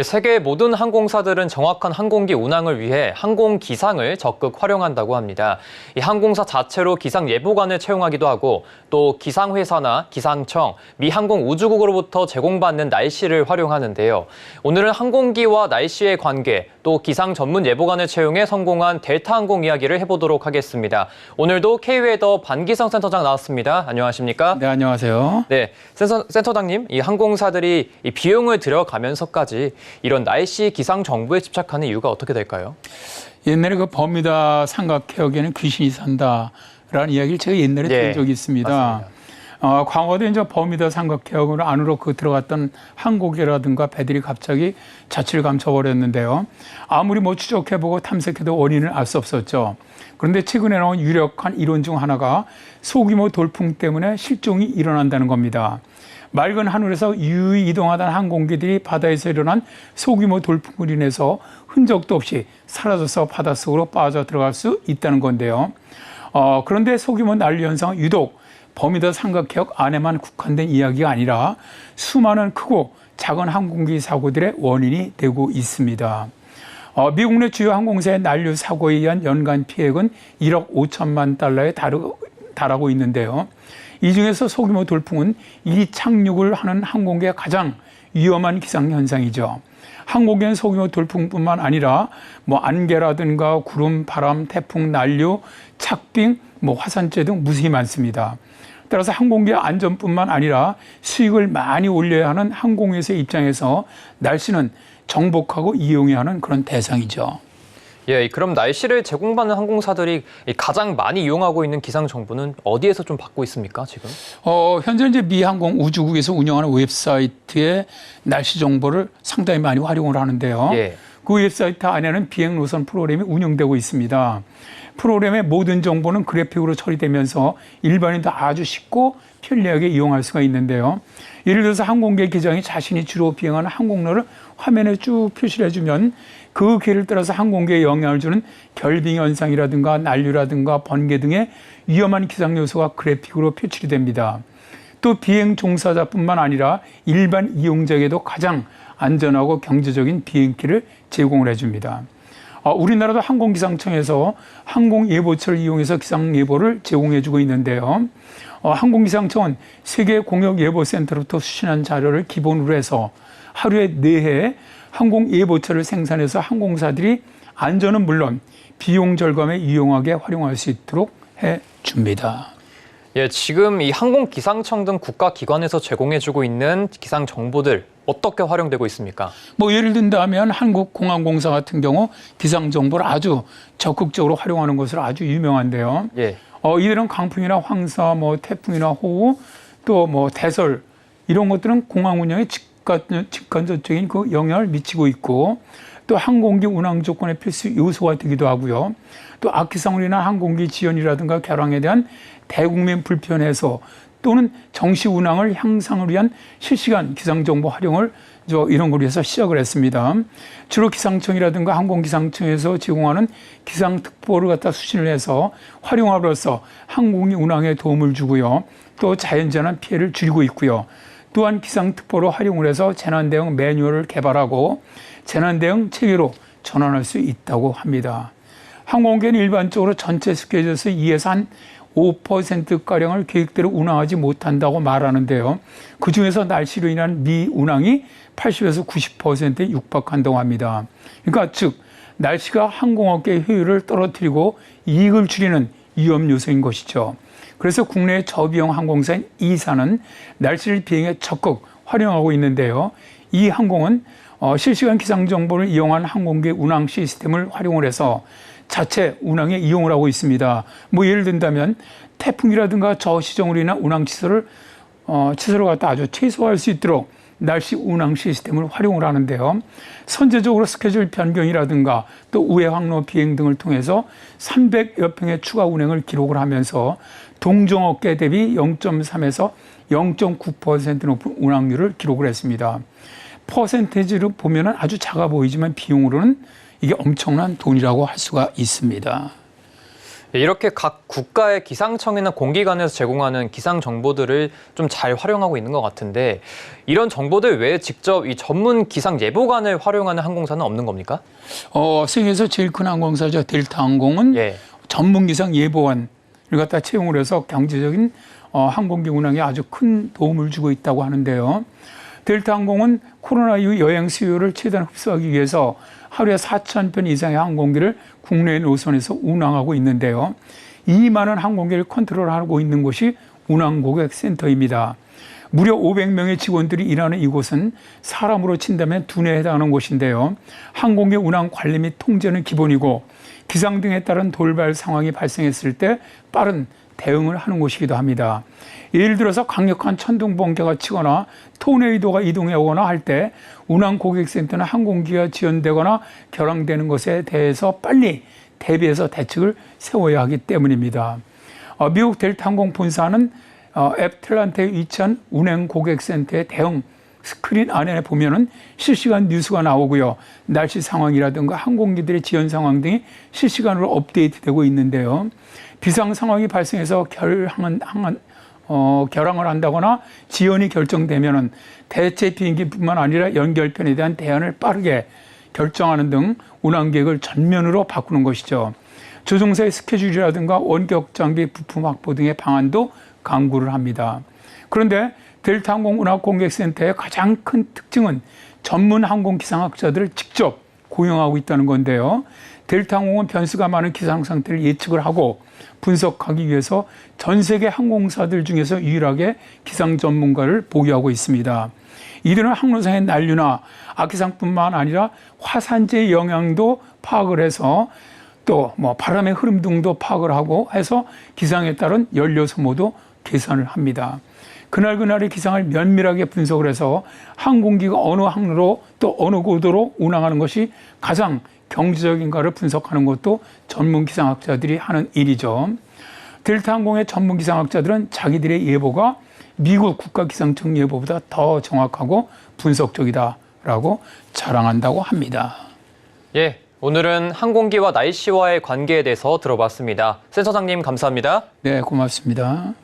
세계 모든 항공사들은 정확한 항공기 운항을 위해 항공기상을 적극 활용한다고 합니다. 이 항공사 자체로 기상 예보관을 채용하기도 하고 또 기상회사나 기상청, 미 항공우주국으로부터 제공받는 날씨를 활용하는데요. 오늘은 항공기와 날씨의 관계, 또 기상 전문 예보관을 채용해 성공한 델타항공 이야기를 해보도록 하겠습니다. 오늘도 K웨더 반기성 센터장 나왔습니다. 안녕하십니까? 네, 안녕하세요. 네, 센터장님, 이 항공사들이 이 비용을 들여가면서까지 이런 날씨 기상 정보에 집착하는 이유가 어떻게 될까요? 옛날에 그 버뮤다 삼각해역에는 귀신이 산다라는 이야기를 제가 옛날에 들은 적이 있습니다. 맞습니다. 과거에 이제 버뮤다 삼각해역으로 안으로 들어갔던 항공기라든가 배들이 갑자기 자취를 감춰버렸는데요. 아무리 추적해보고 탐색해도 원인을 알 수 없었죠. 그런데 최근에 나온 유력한 이론 중 하나가 소규모 돌풍 때문에 실종이 일어난다는 겁니다. 맑은 하늘에서 유유히 이동하던 항공기들이 바다에서 일어난 소규모 돌풍으로 인해서 흔적도 없이 사라져서 바닷속으로 빠져들어갈 수 있다는 건데요. 그런데 소규모 난리 현상은 유독 버뮤다 삼각해역 안에만 국한된 이야기가 아니라 수많은 크고 작은 항공기 사고들의 원인이 되고 있습니다. 미국 내 주요 항공사의 난류 사고에 의한 연간 피해액은 1억 5천만 달러에 달하고 있는데요. 이 중에서 소규모 돌풍은 이 착륙을 하는 항공기의 가장 위험한 기상현상이죠. 항공기는 소규모 돌풍뿐만 아니라 안개라든가 구름, 바람, 태풍, 난류, 착빙, 화산재 등 무수히 많습니다. 따라서 항공기의 안전뿐만 아니라 수익을 많이 올려야 하는 항공회사의 입장에서 날씨는 정복하고 이용해야 하는 그런 대상이죠. 예, 그럼 날씨를 제공받는 항공사들이 가장 많이 이용하고 있는 기상 정보는 어디에서 좀 받고 있습니까, 지금? 현재 이제 미 항공우주국에서 운영하는 웹사이트에 날씨 정보를 상당히 많이 활용을 하는데요. 예. 그 웹사이트 안에는 비행 노선 프로그램이 운영되고 있습니다. 프로그램의 모든 정보는 그래픽으로 처리되면서 일반인도 아주 쉽고 편리하게 이용할 수가 있는데요. 예를 들어서 항공기 기장이 자신이 주로 비행하는 항공로를 화면에 쭉 표시를 해주면 그 길을 따라서 항공기에 영향을 주는 결빙 현상이라든가 난류라든가 번개 등의 위험한 기상 요소가 그래픽으로 표출이 됩니다. 또 비행 종사자뿐만 아니라 일반 이용자에게도 가장 안전하고 경제적인 비행길을 제공을 해줍니다. 우리나라도 항공기상청에서 항공예보처를 이용해서 기상예보를 제공해주고 있는데요. 항공기상청은 세계공역예보센터로부터 수신한 자료를 기본으로 해서 하루에 4회 항공예보처를 생산해서 항공사들이 안전은 물론 비용 절감에 유용하게 활용할 수 있도록 해줍니다. 예, 지금 이 항공기상청 등 국가기관에서 제공해주고 있는 기상 정보들 어떻게 활용되고 있습니까? 예를 든다면 한국공항공사 같은 경우 기상 정보를 아주 적극적으로 활용하는 것으로 아주 유명한데요. 예. 이들은 강풍이나 황사, 태풍이나 호우, 또 대설 이런 것들은 공항 운영에 직간접적인 그 영향을 미치고 있고 또 항공기 운항 조건의 필수 요소가 되기도 하고요. 또 악기상으로나 항공기 지연이라든가 결항에 대한 대국민 불편 해소 또는 정시 운항을 향상을 위한 실시간 기상정보 활용을 이런 걸 위해서 시작을 했습니다. 주로 기상청이라든가 항공기상청에서 제공하는 기상특보를 갖다 수신을 해서 활용함으로써 항공기 운항에 도움을 주고요. 또 자연재난 피해를 줄이고 있고요. 또한 기상특보로 활용을 해서 재난대응 매뉴얼을 개발하고 재난대응 체계로 전환할 수 있다고 합니다. 항공기는 일반적으로 전체 스케줄에서 2에서 한 5%가량을 계획대로 운항하지 못한다고 말하는데요. 그중에서 날씨로 인한 미운항이 80에서 90%에 육박한다고 합니다. 그러니까 즉 날씨가 항공업계의 효율을 떨어뜨리고 이익을 줄이는 위험 요소인 것이죠. 그래서 국내 저비용 항공사인 이사는 날씨를 비행에 적극 활용하고 있는데요. 이 항공은 실시간 기상 정보를 이용한 항공기 운항 시스템을 활용을 해서 자체 운항에 이용을 하고 있습니다. 예를 든다면 태풍이라든가 저시정으로 인한 운항 취소를 갖다 아주 최소화할 수 있도록 날씨 운항 시스템을 활용을 하는데요. 선제적으로 스케줄 변경이라든가 또 우회 항로 비행 등을 통해서 300여 평의 추가 운행을 기록을 하면서 동종업계 대비 0.3에서 0.9% 높은 운항률을 기록을 했습니다. 퍼센테이지로 보면 아주 작아 보이지만 비용으로는 이게 엄청난 돈이라고 할 수가 있습니다. 이렇게 각 국가의 기상청이나 공기관에서 제공하는 기상 정보들을 좀 잘 활용하고 있는 것 같은데 이런 정보들 외에 직접 이 전문 기상 예보관을 활용하는 항공사는 없는 겁니까? 세계에서 제일 큰 항공사죠. 델타 항공은 예. 전문 기상 예보관을 갖다 채용을 해서 경제적인 항공기 운항에 아주 큰 도움을 주고 있다고 하는데요. 델타 항공은 코로나 이후 여행 수요를 최대한 흡수하기 위해서 하루에 4,000편 이상의 항공기를 국내 노선에서 운항하고 있는데요. 이 많은 항공기를 컨트롤하고 있는 곳이 운항고객센터입니다. 무려 500명의 직원들이 일하는 이곳은 사람으로 친다면 두뇌에 해당하는 곳인데요. 항공기 운항 관리 및 통제는 기본이고 기상 등에 따른 돌발 상황이 발생했을 때 빠른 대응을 하는 곳이기도 합니다. 예를 들어서 강력한 천둥 번개가 치거나 토네이도가 이동해 오거나 할 때 운항 고객센터는 항공기가 지연되거나 결항되는 것에 대해서 빨리 대비해서 대책을 세워야 하기 때문입니다. 미국 델타 항공 본사는 애틀랜타에 위치한 운행 고객센터의 대응 스크린 안에 보면은 실시간 뉴스가 나오고요. 날씨 상황이라든가 항공기들의 지연 상황 등이 실시간으로 업데이트되고 있는데요. 비상 상황이 발생해서 결항을 한다거나 지연이 결정되면은 대체 비행기뿐만 아니라 연결편에 대한 대안을 빠르게 결정하는 등 운항 계획을 전면으로 바꾸는 것이죠. 조종사의 스케줄이라든가 원격 장비 부품 확보 등의 방안도 강구를 합니다. 그런데 델타 항공 운항 고객센터의 가장 큰 특징은 전문 항공 기상학자들을 직접 고용하고 있다는 건데요. 델타 항공은 변수가 많은 기상 상태를 예측을 하고 분석하기 위해서 전 세계 항공사들 중에서 유일하게 기상 전문가를 보유하고 있습니다. 이들은 항로상의 난류나 악기상뿐만 아니라 화산재의 영향도 파악을 해서 또 바람의 흐름 등도 파악을 하고 해서 기상에 따른 연료 소모도 계산을 합니다. 그날그날의 기상을 면밀하게 분석을 해서 항공기가 어느 항로로 또 어느 고도로 운항하는 것이 가장 경제적인가를 분석하는 것도 전문 기상학자들이 하는 일이죠. 델타 항공의 전문 기상학자들은 자기들의 예보가 미국 국가기상청 예보보다 더 정확하고 분석적이다라고 자랑한다고 합니다. 예, 오늘은 항공기와 날씨와의 관계에 대해서 들어봤습니다. 센터장님 감사합니다. 네, 고맙습니다.